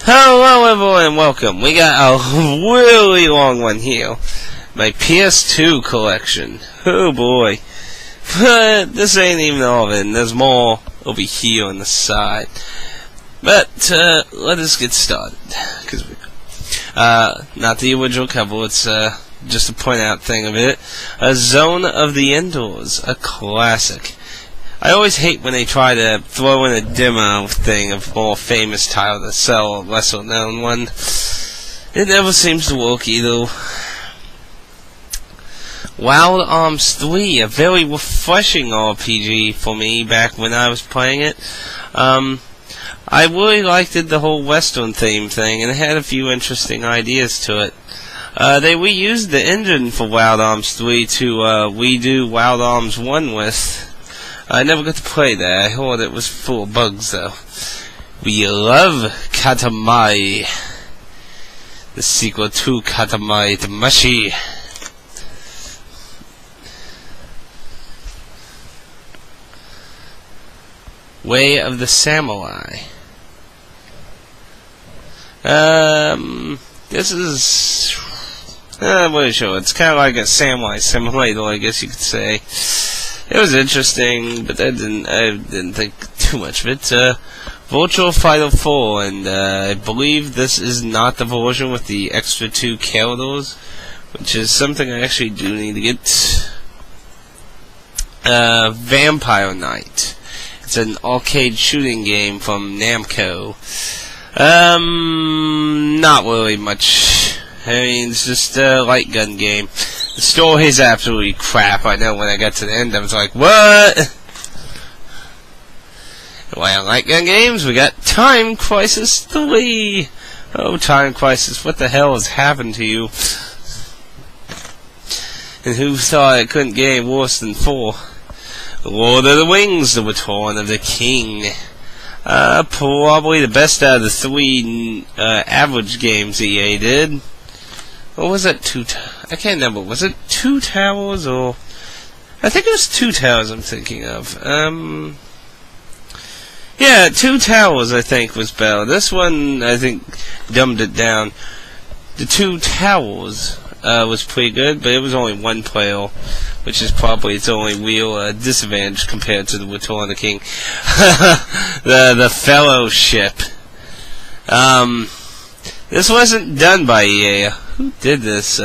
Hello everyone, welcome. We got a really long one here. My PS2 collection. Oh boy. But this ain't even all of it, and there's more over here on the side. But, let us get started. Cause not the original cover, it's, just a point out thing of it. A Zone of the Enders, a classic. I always hate when they try to throw in a demo thing of more famous title to sell a lesser known one. It never seems to work either. Wild Arms 3, a very refreshing RPG for me back when I was playing it. I really liked it, the whole Western theme thing, and it had a few interesting ideas to it. They reused the engine for Wild Arms 3 to redo Wild Arms 1 with. I never got to play that. I heard it was full of bugs, though. We love Katamari, the sequel to Katamari Damacy. Way of the Samurai. This is... I'm really sure. It's kind of like a samurai simulator, I guess you could say. It was interesting, but I didn't think too much of it. Virtual Fighter 4, and I believe this is not the version with the extra 2 characters, which is something I actually do need to get. Vampire Knight. It's an arcade shooting game from Namco. Not really much. I mean, it's just a light gun game. The story is absolutely crap. I know when I got to the end, I was like, what? Why on light gun games? We got Time Crisis 3. Oh, Time Crisis, what the hell has happened to you? And who thought it couldn't get any worse than 4? Lord of the Rings, The Return of the King. Probably the best out of the 3 average games EA did. Or was it I can't remember. Was it 2 Towers or... I think it was 2 Towers I'm thinking of. Yeah, 2 Towers I think was better. This one, I think, dumbed it down. The 2 Towers was pretty good, but it was only 1 player, which is probably its only real disadvantage compared to the Return of the King. the Fellowship. This wasn't done by EA. Who did this?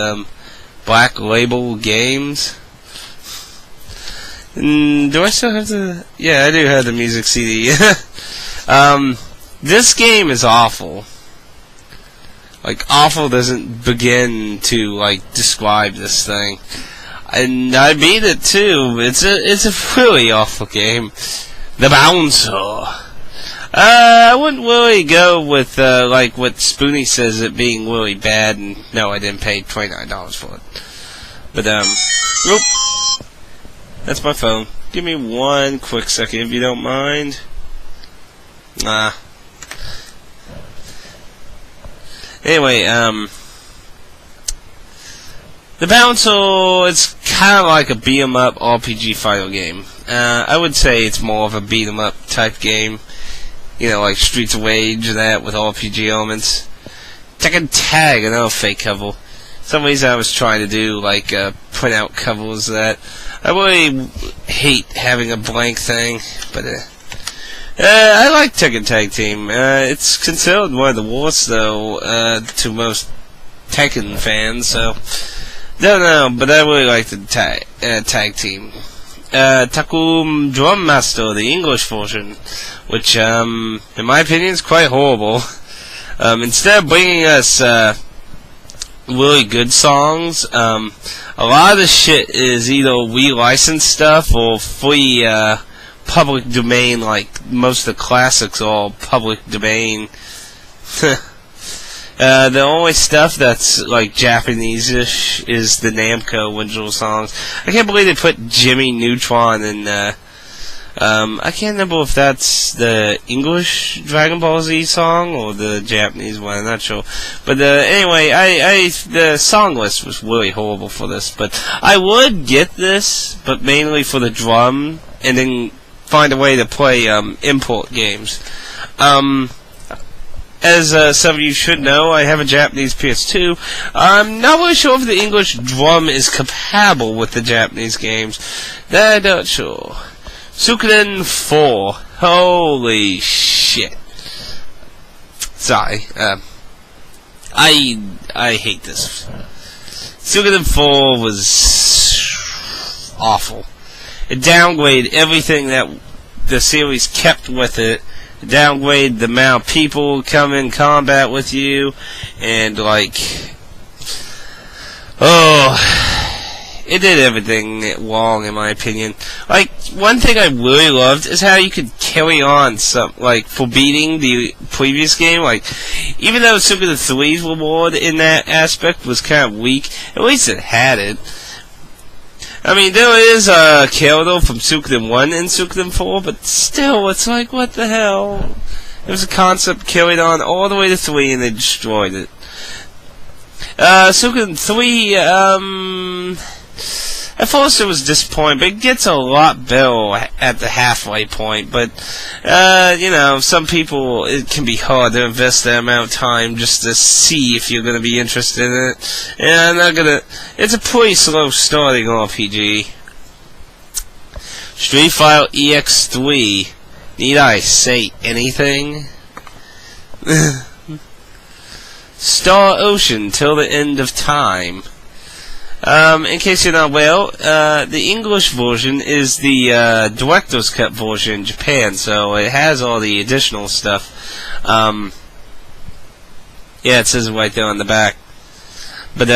Black Label Games. Do I still have the... Yeah, I do have the music CD. This game is awful. Like, awful doesn't begin to, like, describe this thing. And I beat it, too. It's a really awful game. The Bouncer. I wouldn't really go with, like what Spoonie says, it being really bad, and no, I didn't pay $29 for it. But, nope. That's my phone. Give me 1 quick second, if you don't mind. Anyway, The Bouncer, it's kind of like a beat-em-up RPG fighter game. I would say it's more of a beat-em-up type game. You know, like Streets of Rage and that with RPG elements. Tekken Tag, another fake cover. Some reason I was trying to do, like, print out covers of that. I really hate having a blank thing, but, I like Tekken Tag Team. It's considered one of the worst, though, to most Tekken fans, so... Don't know, but I really like the tag team. Takum Drum Master, the English version, which, in my opinion, is quite horrible. Instead of bringing us, really good songs, a lot of the shit is either re-licensed stuff or free, public domain, like most of the classics are all public domain. The only stuff that's, like, Japanese-ish is the Namco original songs. I can't believe they put Jimmy Neutron in, I can't remember if that's the English Dragon Ball Z song or the Japanese one, I'm not sure. But, anyway, the song list was really horrible for this, but I would get this, but mainly for the drum, and then find a way to play, import games. as some of you should know, I have a Japanese PS2. I'm not really sure if the English drum is compatible with the Japanese games. I'm not sure. Suikoden 4. Holy shit. Sorry. I hate this. Suikoden 4 was awful. It downgraded everything that the series kept with it. Downgrade the amount of people come in combat with you, and it did everything wrong in my opinion. One thing I really loved is how you could carry on for beating the previous game. Even though Suikoden 3's reward in that aspect was kind of weak, at least it had it. I mean, there is a character from Suikoden 1 and Suikoden 4, but still, it's like, what the hell? It was a concept carried on all the way to 3, and they destroyed it. Suikoden 3, at first it was disappointing, but it gets a lot better at the halfway point. But, some people, it can be hard to invest that amount of time just to see if you're going to be interested in it. And it's a pretty slow starting RPG. Street Fighter EX3. Need I say anything? Star Ocean till the end of time. In case you're not aware, the English version is the director's cut version in Japan, so it has all the additional stuff. Yeah, it says it right there on the back. But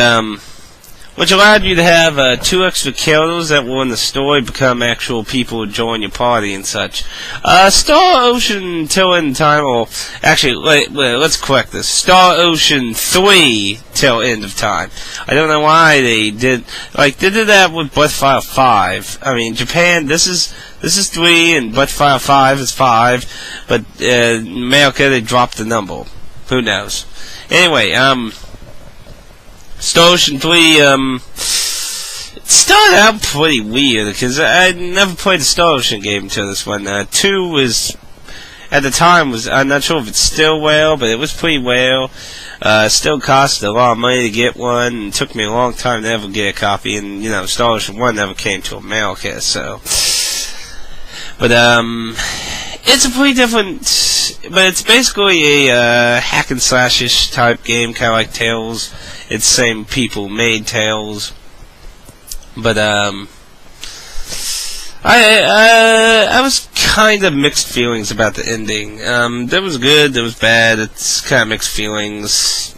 which allowed you to have 2 extra characters that were in the story become actual people who join your party and such. Star Ocean till end time, or actually, let's correct this. Star Ocean 3 till end of time. I don't know why they did that with Breath of Fire 5. I mean, Japan, this is 3, and Breath of Fire 5 is 5, but in America they dropped the number. Who knows? Anyway, Star Ocean 3, it started out pretty weird, because I never played the Star Ocean game until this one. 2 was, at the time, I'm not sure if it's still well, but it was pretty well. Still costed a lot of money to get one, and it took me a long time to ever get a copy, and, Star Ocean 1 never came to America, so. But, it's a pretty different, but it's basically a hack and slash-ish type game, kind of like Tales. It's the same people made Tales, but I was kind of mixed feelings about the ending. There was good, there was bad. It's kind of mixed feelings.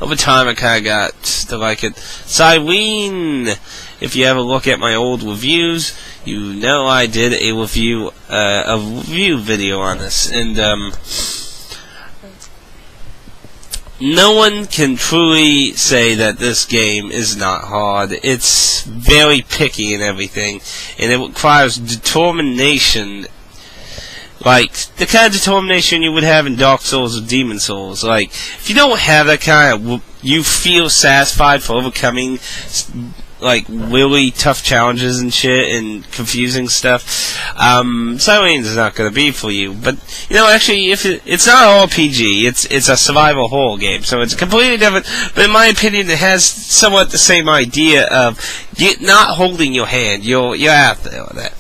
Over time, I kind of got to like it. Cyrene, if you ever look at my old reviews, you know I did a review video on this, and no one can truly say that this game is not hard. It's very picky and everything, and it requires determination, like the kind of determination you would have in Dark Souls or Demon Souls. Like, if you don't have that kind of, you feel satisfied for overcoming really tough challenges and shit and confusing stuff, Cyrene is not going to be for you. But, actually, if it's not an RPG, it's a survival horror game, so it's completely different, but in my opinion, it has somewhat the same idea of not holding your hand. You're out there with that.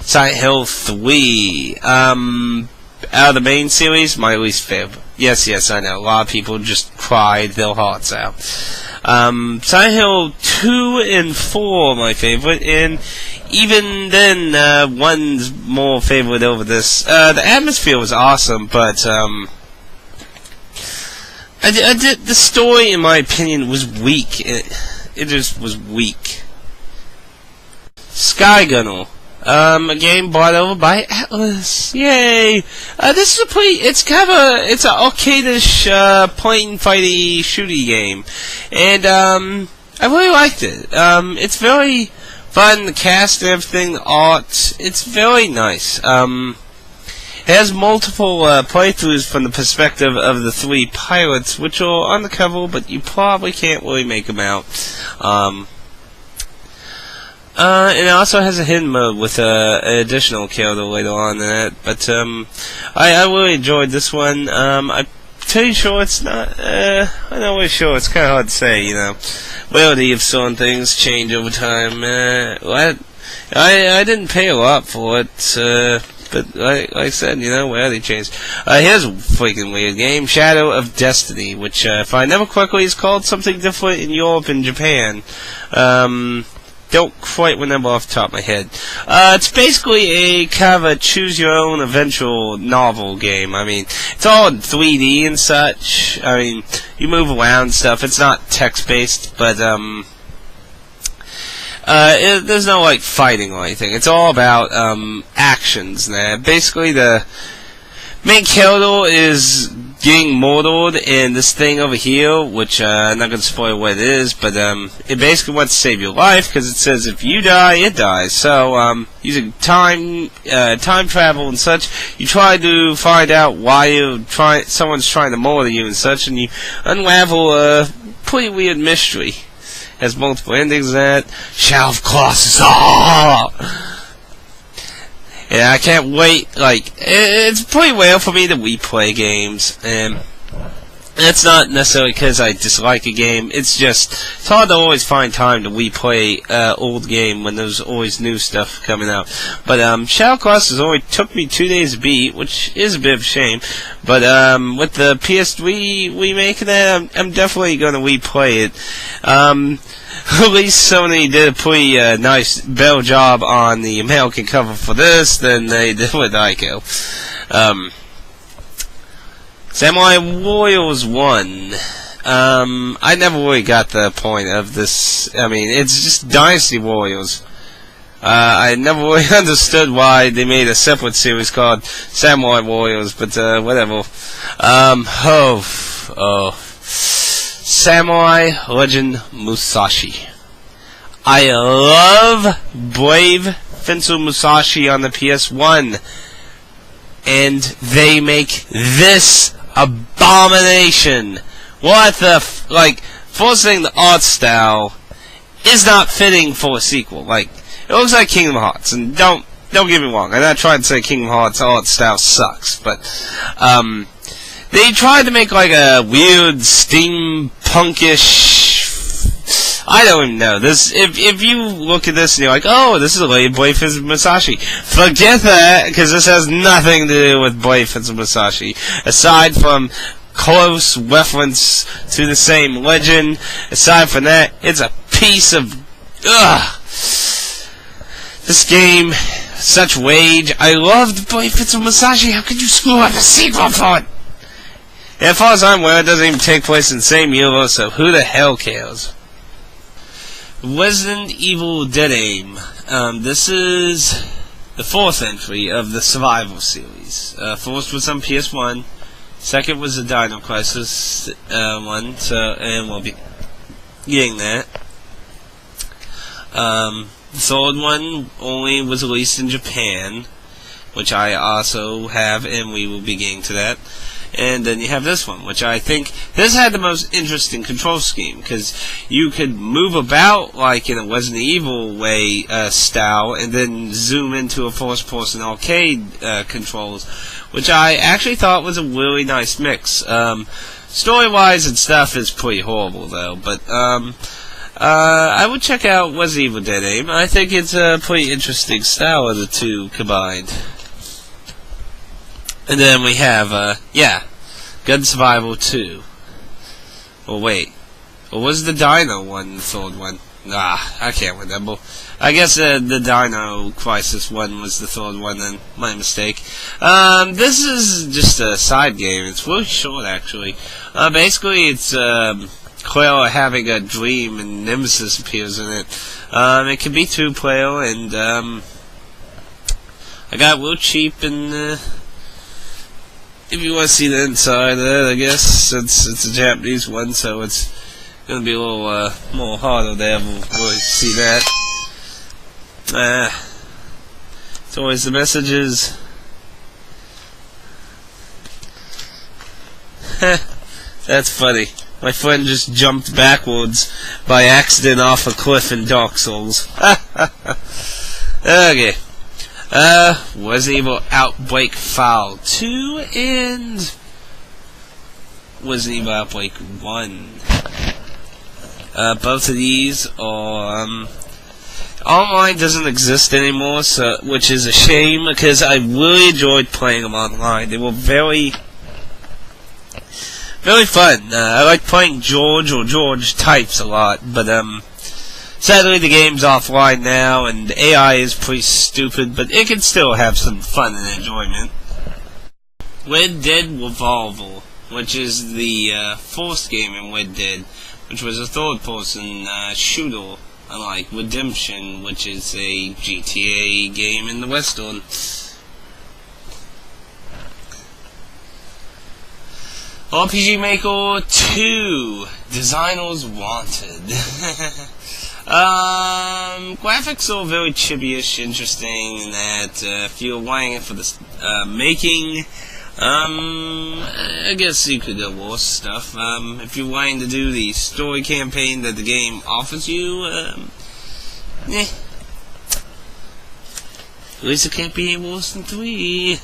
Silent Hill 3, out of the main series, my least favorite. Yes, I know, a lot of people just cried their hearts out. Silent Hill 2 and 4 are my favorite, and even then, 1's more favorite over this. The atmosphere was awesome, but, the story, in my opinion, was weak. It just was weak. Skygunner. A game brought over by Atlas. Yay! This is it's an arcade-ish, point-and-fighty shooty game. And, I really liked it. It's very fun, the cast and everything, the art, it's very nice. It has multiple, playthroughs from the perspective of the 3 pilots, which are undercover, but you probably can't really make them out. And it also has a hidden mode with an additional character later on in it. But I really enjoyed this one. I'm pretty sure it's not. I'm not really sure. It's kind of hard to say. Reality of certain things change over time. I didn't pay a lot for it. But like I said, reality changed. Here's a freaking weird game, Shadow of Destiny, which, if I remember correctly, is called something different in Europe and Japan. Don't quite remember off the top of my head. It's basically a kind of a choose-your-own adventure novel game. I mean, it's all in 3D and such. I mean, you move around and stuff. It's not text-based, but, there's no, like, fighting or anything. It's all about, actions there. Basically, the main character is getting murdered in this thing over here, which, I'm not gonna spoil what it is, but, it basically wants to save your life, because it says if you die, it dies. So, using time travel and such, you try to find out why someone's trying to murder you and such, and you unravel a pretty weird mystery. Has multiple endings in that. Shadow of Colossus. Yeah, I can't wait. Like, it's pretty rare for me to replay games, and it's not necessarily because I dislike a game. It's hard to always find time to replay old game when there's always new stuff coming out. But Shadow of Colossus only took me 2 days to beat, which is a bit of a shame. But with the PS3 remake of that, I'm definitely going to replay it. At least Sony did a pretty nice, better job on the American cover for this than they did with Ico. Samurai Warriors 1. I never really got the point of this. I mean, it's just Dynasty Warriors. I never really understood why they made a separate series called Samurai Warriors, but whatever. Samurai Legend Musashi. I love Brave Fencer Musashi on the PS1, and they make this abomination. What the first thing, the art style is not fitting for a sequel. Like, it looks like Kingdom Hearts, and don't get me wrong, I'm not trying to say Kingdom Hearts art style sucks, but they tried to make like a weird steampunkish, I don't even know. This, if you look at this and you're like, oh, this is a Lady Brave Fencer Musashi, forget that, because this has nothing to do with Brave Fencer Musashi, aside from close reference to the same legend. Aside from that, it's a piece of, this game, such rage. I loved Brave Fencer Musashi. How could you screw up a sequel for it? And as far as I'm aware, it doesn't even take place in the same universe, so who the hell cares? Resident Evil Dead Aim. This is the fourth entry of the Survival series. First was on PS1. Second was the Dino Crisis one, and we'll be getting that. The third one only was released in Japan, which I also have, and we will be getting to that. And then you have this one, which I think this had the most interesting control scheme, because you could move about like in a Resident Evil way style, and then zoom into a first-person arcade controls, which I actually thought was a really nice mix. Story-wise and stuff is pretty horrible though, but I would check out Resident Evil Dead Aim. I think it's a pretty interesting style of the two combined. And then we have, Gun Survival 2. Oh, wait. Or was the Dino one the third one? I can't remember. I guess the Dino Crisis one was the third one, then. My mistake. This is just a side game. It's really short, actually. Basically, it's, Claire having a dream and Nemesis appears in it. It can be two-player, and, I got real cheap, and, if you want to see the inside of it, I guess, since it's a Japanese one, so it's going to be a little more harder to ever really see that. It's always the messages. That's funny. my friend just jumped backwards by accident off a cliff in Dark Souls. Okay. Resident Evil Outbreak File 2 and Resident Evil Outbreak 1. Both of these are, online doesn't exist anymore, so, which is a shame, because I really enjoyed playing them online. They were very fun. I like playing George or George types a lot, but, sadly the game's offline now, and the AI is pretty stupid, but it can still have some fun and enjoyment. Red Dead Revolver, which is the, fourth game in Red Dead, which was a third-person, shooter, unlike Redemption, which is a GTA game in the Western. RPG Maker 2, Designers Wanted. Graphics are very chibi-ish, interesting, in that, if you're wanting it for the, making, I guess you could do worse stuff. If you're wanting to do the story campaign that the game offers you, At least it can't be any worse than 3.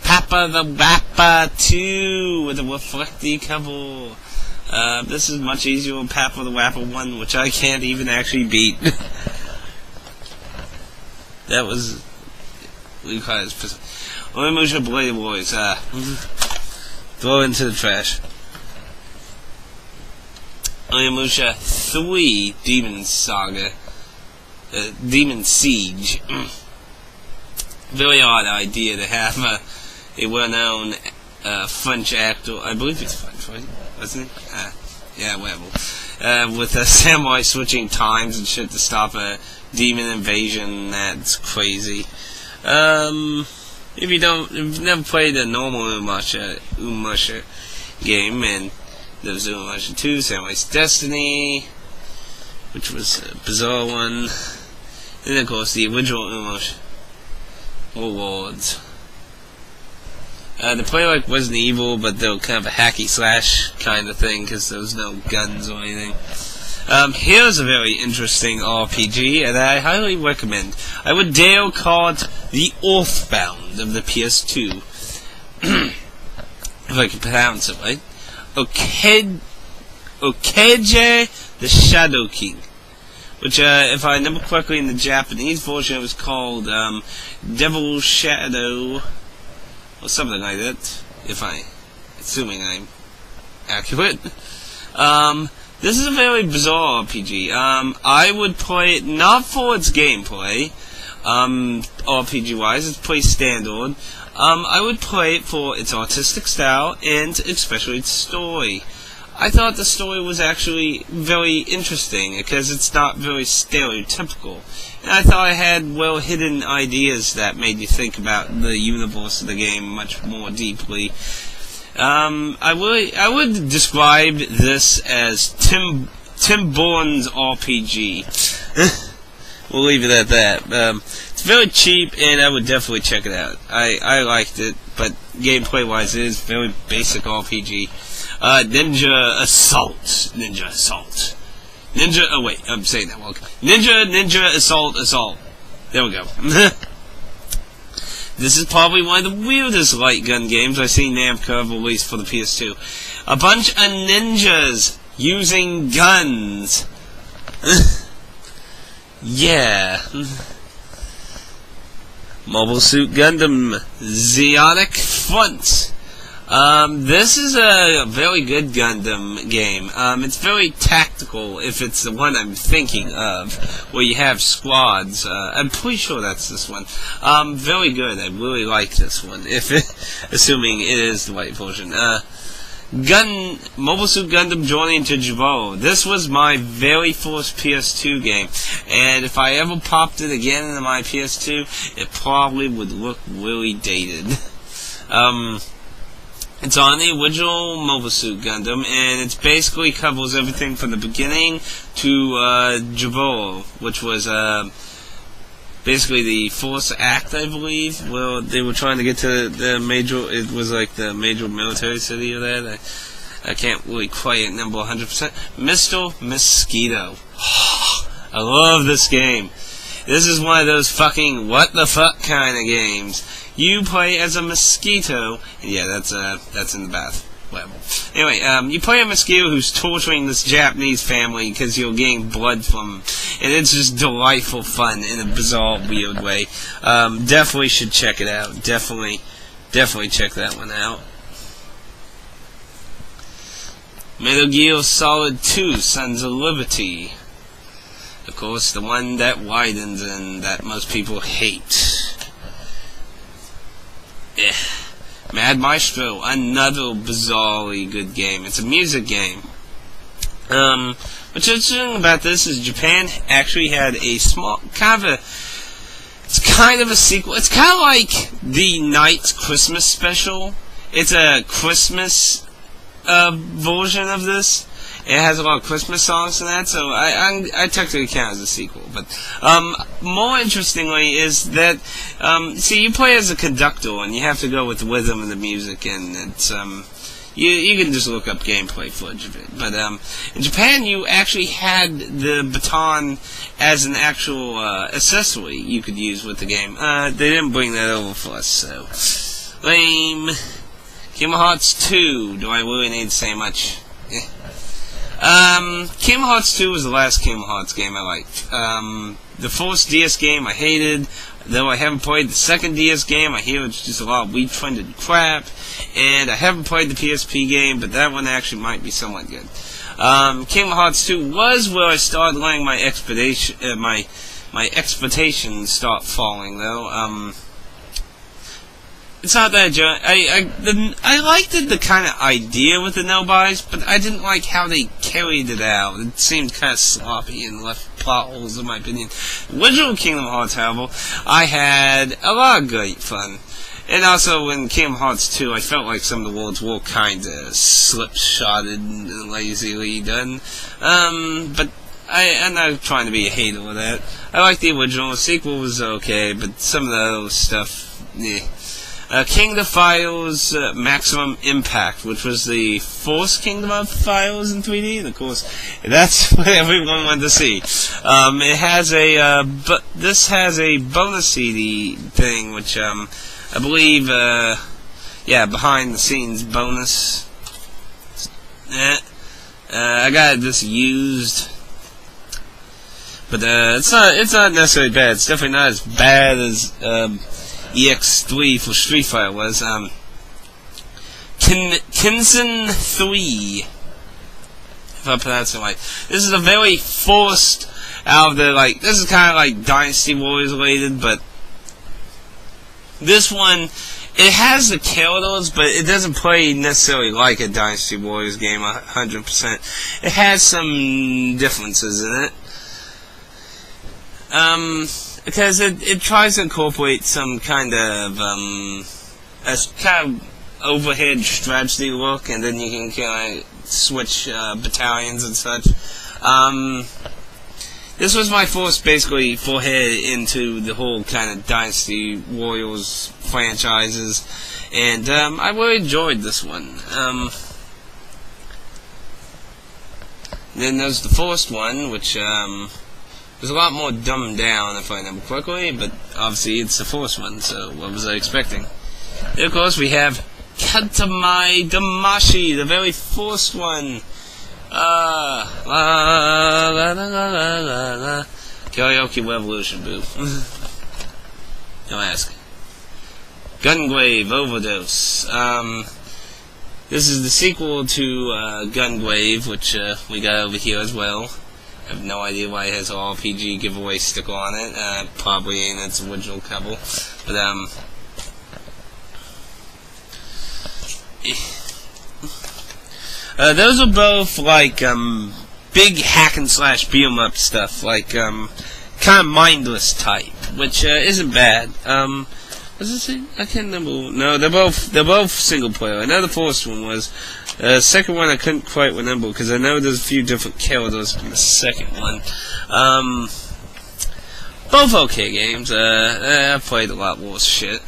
Papa the Rapper 2 with a reflecty cover. This is much easier than Papa the Rapper 1, which I can't even actually beat. That was... Onimusha Blade Boys, throw into the trash. Onimusha 3 Demon Saga. Demon Siege. Very odd idea to have a well-known French actor, I believe he's French, right? Wasn't he? Yeah, whatever. With a samurai switching times and shit to stop a demon invasion, that's crazy. If you've never played a normal Onimusha game, and there's Onimusha 2, Samurai's Destiny, which was a bizarre one, and of course the original Onimusha Warlords. They play like Resident Evil, but they're kind of a hacky slash kind of thing, because there was no guns or anything. Here's a very interesting RPG that I highly recommend. I would dare call it the Earthbound of the PS2. If I can pronounce it right. Okeje the Shadow King. Which, if I remember correctly, in the Japanese version it was called, Devil Shadow, or something like that, assuming I'm accurate. This is a very bizarre RPG. I would play it not for its gameplay, RPG-wise, it's pretty standard. I would play it for its artistic style, and especially its story. I thought the story was actually very interesting, because it's not very stereotypical. And I thought it had well-hidden ideas that made you think about the universe of the game much more deeply. I would describe this as Tim Burton's RPG. We'll leave it at that. It's very cheap, and I would definitely check it out. I liked it, but gameplay-wise, it is very basic RPG. Ninja Assault. Oh wait, I'm saying that wrong. Ninja Assault. There we go. This is probably one of the weirdest light gun games I've seen Namco release for the PS2. A bunch of ninjas using guns. Yeah. Mobile Suit Gundam Zeonic Front. This is a very good Gundam game. It's very tactical, if it's the one I'm thinking of, where you have squads. I'm pretty sure that's this one. Very good. I really like this one, assuming it is the right version. Mobile Suit Gundam Journey into Jabaro. This was my very first PS2 game, and if I ever popped it again into my PS2, it probably would look really dated. It's on the original Mobile Suit Gundam, and it basically covers everything from the beginning to Jabaro, which was basically the fourth act, I believe, where they were trying to get to the major. It was like the major military city of that. I can't really quite number 100%. Mr. Mosquito. I love this game. This is one of those fucking what the fuck kind of games. You play as a mosquito. Yeah, that's in the bath. Well, anyway, you play a mosquito who's torturing this Japanese family because you're getting blood from, and it's just delightful fun in a bizarre, weird way. Definitely should check it out. Definitely check that one out. Metal Gear Solid 2: Sons of Liberty. Of course, the one that widens and that most people hate. Mad Maestro, another bizarrely good game. It's a music game. What's interesting about this is Japan actually had a small, it's kind of a sequel. It's kind of like the Night's Christmas special. It's a Christmas version of this. It has a lot of Christmas songs in that, so I technically count as a sequel. But more interestingly is that see, you play as a conductor, and you have to go with the rhythm of the music, and it's you can just look up gameplay footage of it. But in Japan, you actually had the baton as an actual accessory you could use with the game. They didn't bring that over for us, so lame. Kingdom Hearts 2. Do I really need to say much? Kingdom Hearts 2 was the last Kingdom Hearts game I liked. The first DS game I hated, though I haven't played the second DS game. I hear it's just a lot of weed-trended crap, and I haven't played the PSP game, but that one actually might be somewhat good. Kingdom Hearts 2 was where I started letting my expectations start falling, though. It's not that I liked the kind of idea with the no-buys, but I didn't like how they carried it out. It seemed kind of sloppy and left plot holes, in my opinion. The original Kingdom Hearts, however, I had a lot of great fun. And also, in Kingdom Hearts 2, I felt like some of the worlds were kind of slip-shotted and lazily done. But I'm not trying to be a hater with that. I like the original. The sequel was okay, but some of the other stuff, yeah. Kingdom Files Maximum Impact, which was the first Kingdom of Files in 3D, and of course, that's what everyone wanted to see. It has this has a bonus CD thing, which, I believe, behind the scenes bonus. I got this used, but, it's not necessarily bad. It's definitely not as bad as, EX3 for Street Fighter was. Kinsen 3, if I pronounce it right. This is the very first out of the, this is kind of like Dynasty Warriors related, but this one, it has the characters, but it doesn't play necessarily like a Dynasty Warriors game 100%. It has some differences in it. Because it tries to incorporate some kind of overhead strategy look, and then you can kind of switch battalions and such. This was my first, basically, forehead into the whole kind of Dynasty Warriors franchises, and I really enjoyed this one. Then there's the first one, which was a lot more dumbed down, if I remember correctly, but obviously it's the first one, so what was I expecting? Then, of course, we have Katamai Damashi, the very first one. Karaoke Revolution, boo. Don't ask. Gungrave Overdose. This is the sequel to Gungrave, which we got over here as well. I have no idea why it has an RPG giveaway sticker on it. Probably in its original cover. But, those are both, big hack and slash beat 'em up stuff. Kind of mindless type. Which, isn't bad. What's this thing? I can't remember. No, they're both single player. I know the first one was. Second one I couldn't quite remember, because I know there's a few different characters in the second one. Both okay games. I've played a lot worse shit.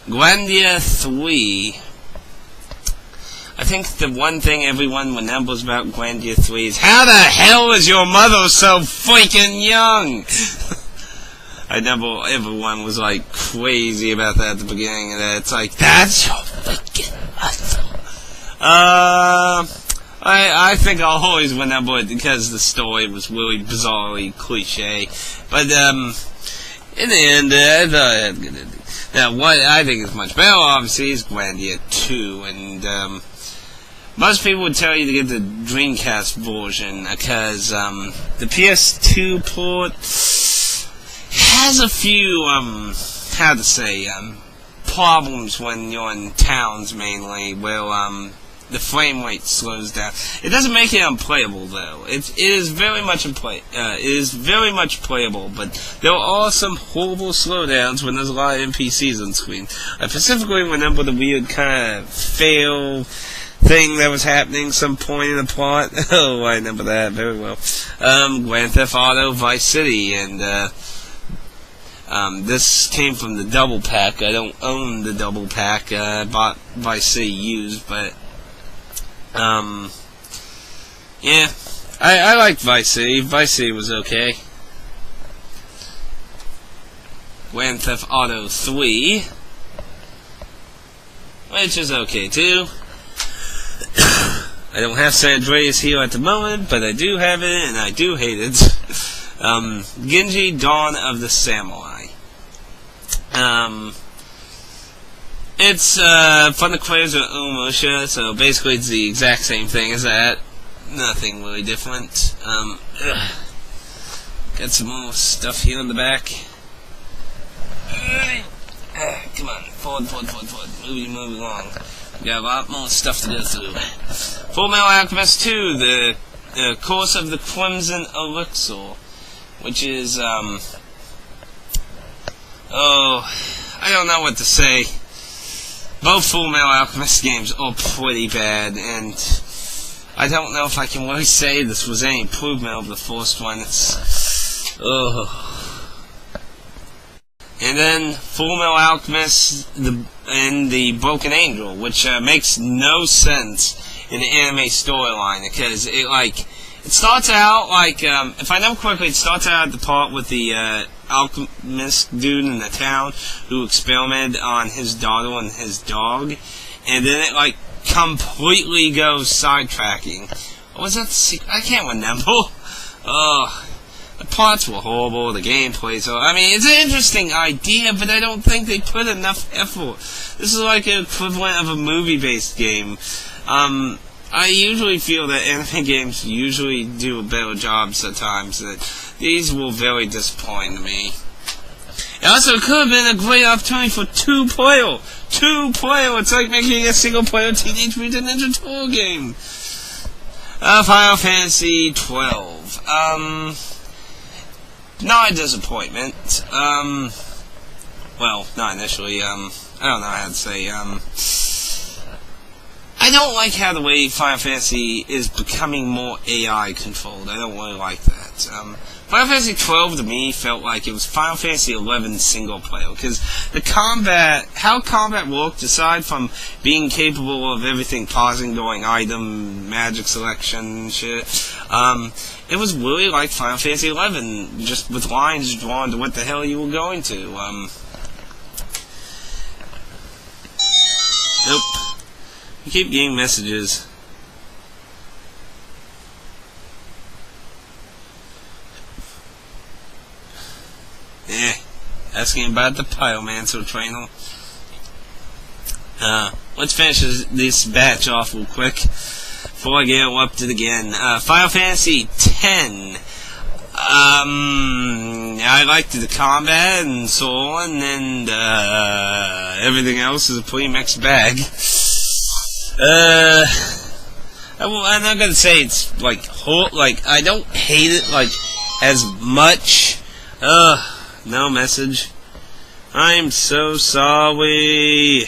Grandia 3. I think the one thing everyone remembers about Grandia 3 is, how the hell is your mother so freaking young? I never, everyone was like crazy about that at the beginning of that. It's like, that's so freaking awesome. I think I'll always remember it because the story was really bizarrely cliche. But, in the end, I thought it had a good ending. Now, what I think is much better, obviously, is Grandia 2, and, most people would tell you to get the Dreamcast version, because, the PS2 port has a few, how to say, problems when you're in towns, mainly, where, the frame rate slows down. It doesn't make it unplayable, though. It is very much playable, but there are some horrible slowdowns when there's a lot of NPCs on screen. I specifically remember the weird kind of fail thing that was happening some point in the plot. Oh, I remember that very well. Grand Theft Auto Vice City, and this came from the double pack. I don't own the double pack. I bought Vice City used, but yeah, I liked Vice City. Vice City was okay. Grand Theft Auto 3, which is okay too. I don't have San Andreas here at the moment, but I do have it, and I do hate it. Genji Dawn of the Samurai. It's Fun to Players with Umusha, so basically it's the exact same thing as that. Nothing really different. Got some more stuff here in the back. Come on, forward. Moving along. Got a lot more stuff to go through. Full Metal Alchemist 2, the Course of the Crimson Elixir, which is, oh, I don't know what to say. Both Full Metal Alchemist games are pretty bad, and I don't know if I can really say this was any improvement over the first one. It's, and then Full Metal Alchemist and the Broken Angel, which makes no sense in the anime storyline, because it starts out like, if I remember correctly, it starts out at the part with the alchemist dude in the town who experimented on his daughter and his dog, and then it completely goes sidetracking. What was that? I can't remember. The plots were horrible, the gameplay, so, I mean, it's an interesting idea, but I don't think they put enough effort. This is like an equivalent of a movie-based game. I usually feel that anime games usually do a better job sometimes. That these were very disappointing to me. It also could have been a great opportunity for two-player. It's like making a single-player Teenage Mutant Ninja Turtle game. Final Fantasy 12. Not a disappointment. Well, not initially. I don't know how to say. I don't like how the way Final Fantasy is becoming more AI controlled. I don't really like that. Final Fantasy 12 to me felt like it was Final Fantasy 11 single player, because the how combat worked, aside from being capable of everything, pausing, going item, magic selection, shit, it was really like Final Fantasy 11, just with lines drawn to what the hell you were going to. Nope. I keep getting messages. Asking about the Pyromancer trainer. Let's finish this batch off real quick before I get interrupted again. Final Fantasy X. I liked the combat and so on, and everything else is a pretty mixed bag. I'm not gonna say it's I don't hate it as much. No message. I'm so sorry.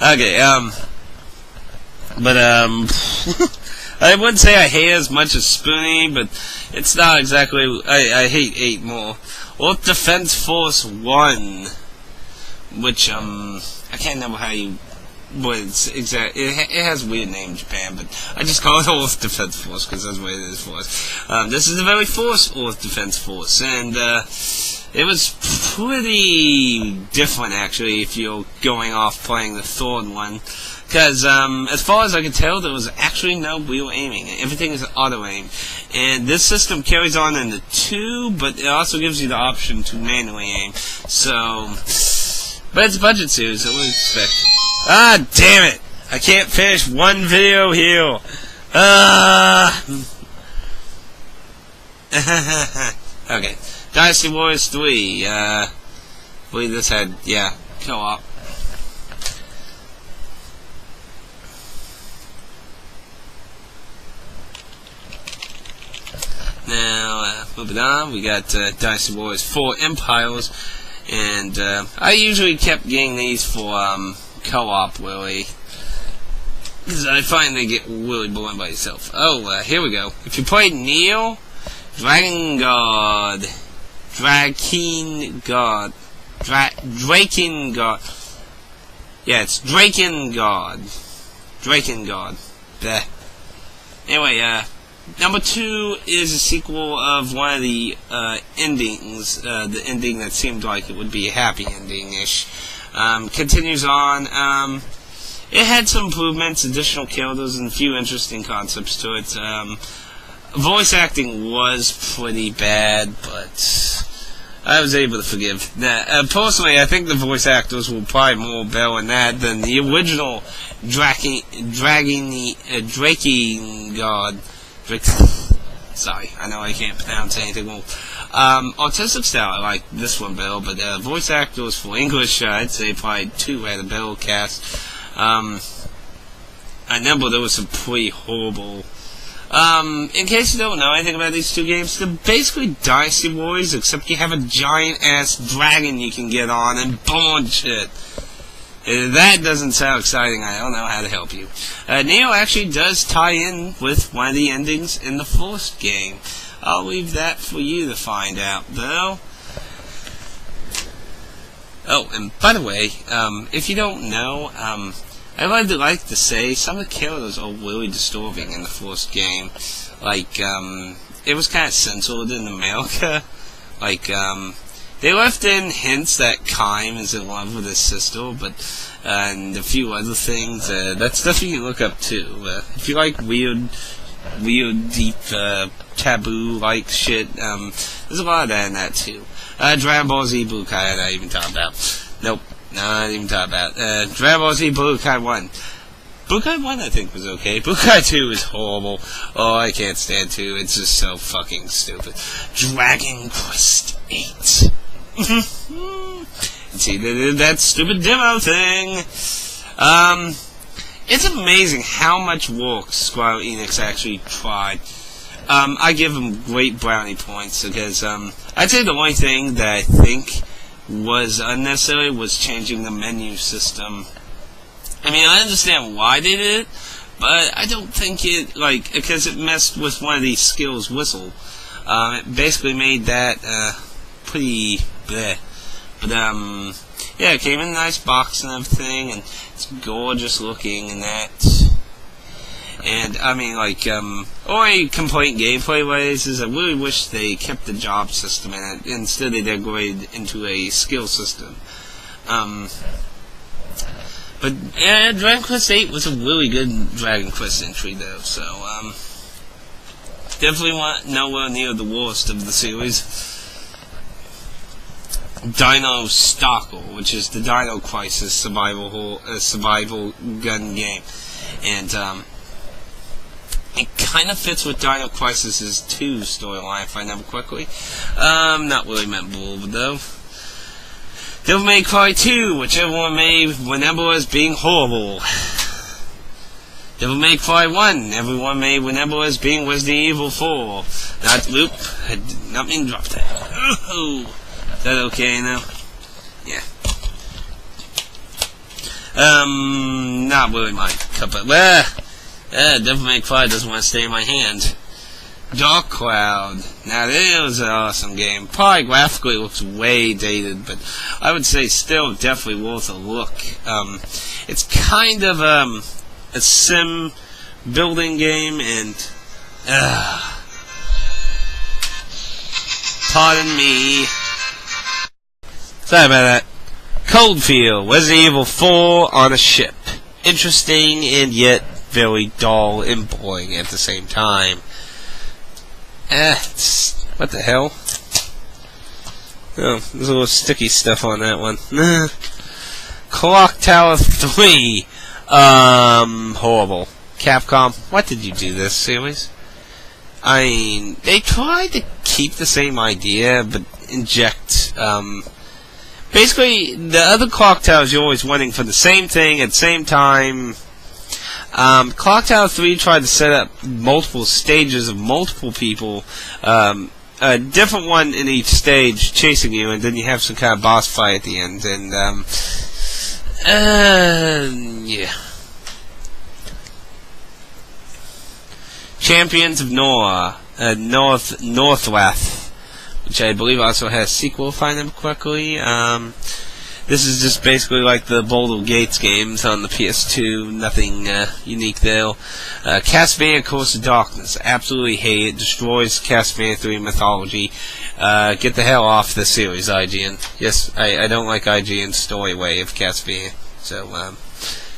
Okay, but I wouldn't say I hate it as much as Spoonie, but it's not exactly. I hate 8 more. Earth Defense Force 1, which I can't remember how you... what it's exact. It has a weird name in Japan, but I just call it Earth Defense Force, because that's what it is for us. This is the very first Earth Defense Force, and it was pretty different, actually, if you're going off playing the third one. Because, as far as I can tell, there was actually no real aiming. Everything is auto-aim. And this system carries on in the 2, but it also gives you the option to manually aim. So, but it's a budget series, so what do you expect? Ah, damn it! I can't finish one video here! Okay. Dynasty Warriors 3, I believe this had, yeah, co-op. Now, moving on, we got Dynasty Warriors 4 Empires, and I usually kept getting these for co-op, really, because I find they get really boring by yourself. Oh, here we go. If you played Neo, Draken God, yeah, it's Draken God. Bleh. Anyway, number 2 is a sequel of one of the endings, the ending that seemed like it would be a happy ending-ish. Continues on. It had some improvements, additional characters, and a few interesting concepts to it. Voice acting was pretty bad, but I was able to forgive that. Personally, I think the voice actors were probably more better in that than the original Draking God. Sorry, I know I can't pronounce anything well. Artistic style, I like this one better, but voice actors for English, I'd say probably 2 had a better cast. I remember there was some pretty horrible... in case you don't know anything about these 2 games, they're basically Dynasty Warriors, except you have a giant-ass dragon you can get on and burn shit. If that doesn't sound exciting, I don't know how to help you. Neo actually does tie in with one of the endings in the first game. I'll leave that for you to find out, though. Oh, and by the way, if you don't know, I'd like to say some of the characters are really disturbing in the first game. Like, it was kind of censored in America. Like, they left in hints that Kaim is in love with his sister, but, and a few other things. That's stuff you can look up too. If you like weird, deep, taboo-like shit, there's a lot of that in that too. Dragon Ball Z Budokai, I'm not even talking about. Nope, not even talking about. Dragon Ball Z Budokai 1. Budokai 1 I think was okay. Budokai 2 is horrible. Oh, I can't stand 2. It's just so fucking stupid. Dragon Quest 8. See, they did that stupid demo thing. It's amazing how much work Square Enix actually tried. I give them great brownie points because I'd say the only thing that I think was unnecessary was changing the menu system. I mean, I understand why they did it, but I don't think it, like, because it messed with one of these skills whistle. It basically made that pretty bleh. But yeah, it came in a nice box and everything, and it's gorgeous looking and that. And I mean, like, only complaint gameplay-wise is I really wish they kept the job system in it. Instead, they degraded into a skill system. But yeah, Dragon Quest 8 was a really good Dragon Quest entry, though. So definitely nowhere near the worst of the series. Dino Stalker, which is the Dino Crisis survival gun game, and it kind of fits with Dino Crisis 2 storyline, if I remember correctly. Not really memorable, though. Devil May Cry 2, which everyone may remember as being horrible. Devil May Cry 1, everyone may remember as being Resident Evil 4. Loop, I did not mean to drop that. Oh, is that okay now? Yeah. Not really my cup of... Devil May Cry doesn't want to stay in my hand. Dark Cloud. Now that was an awesome game. Probably graphically looks way dated, but I would say still definitely worth a look. It's kind of a sim building game, and pardon me. Sorry about that. Coldfield, Resident Evil 4 on a ship. Interesting and yet very dull and boring at the same time. What the hell? Oh, there's a little sticky stuff on that one. Clock Tower 3. Horrible. Capcom, what did you do this series? I mean, they tried to keep the same idea, but inject, basically, the other Clock Towers, you're always winning for the same thing at the same time. Clock Tower 3 tried to set up multiple stages of multiple people, a different one in each stage chasing you, and then you have some kind of boss fight at the end, and, yeah. Champions of Noah, Northwrath, which I believe also has a sequel, if I remember correctly. This is just basically like the Boulder Gates games on the PS2, nothing unique there. Castlevania Curse of Darkness, absolutely hate it, destroys Castlevania 3 mythology. Get the hell off the series, IGN. Yes, I don't like IGN's story way of Castlevania, so,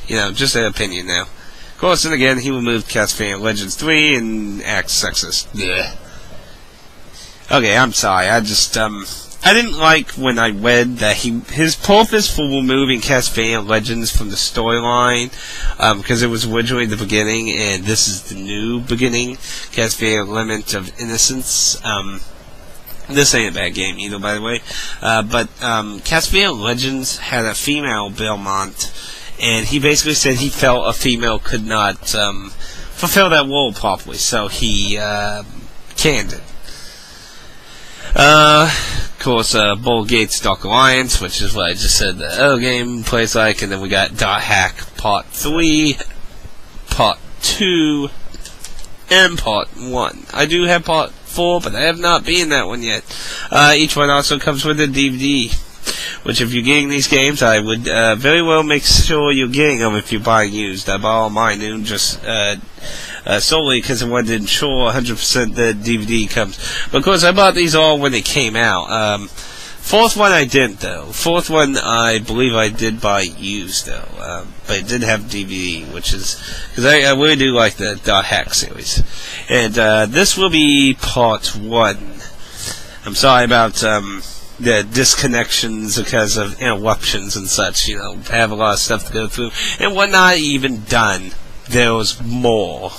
you know, just an opinion now. Of course, and again, he removed Castlevania Legends 3 and acts sexist. Yeah. Okay, I'm sorry, I didn't like when I read that his purpose for removing Castlevania Legends from the storyline, because it was originally the beginning, and this is the new beginning, Castlevania Lament of Innocence. This ain't a bad game either, by the way. But Castlevania Legends had a female Belmont, and he basically said he felt a female could not fulfill that role properly, so he canned it. Of course, Bull Gates Dark Alliance, which is what I just said the other game plays like, and then we got Dot Hack Part 3, Part 2, and Part 1. I do have Part 4, but I have not been that one yet. Each one also comes with a DVD, which if you're getting these games, I would very well make sure you're getting them if you're buying used. I bought all mine new, just solely because I wanted to ensure 100% the DVD comes. But of course, I bought these all when they came out. Fourth one I didn't, though. Fourth one I believe I did buy used, though. But it did have DVD, which is... because I really do like the Dot Hack series. And this will be Part 1. I'm sorry about the disconnections because of interruptions and such. You know, I have a lot of stuff to go through. And we're not even done. There was more.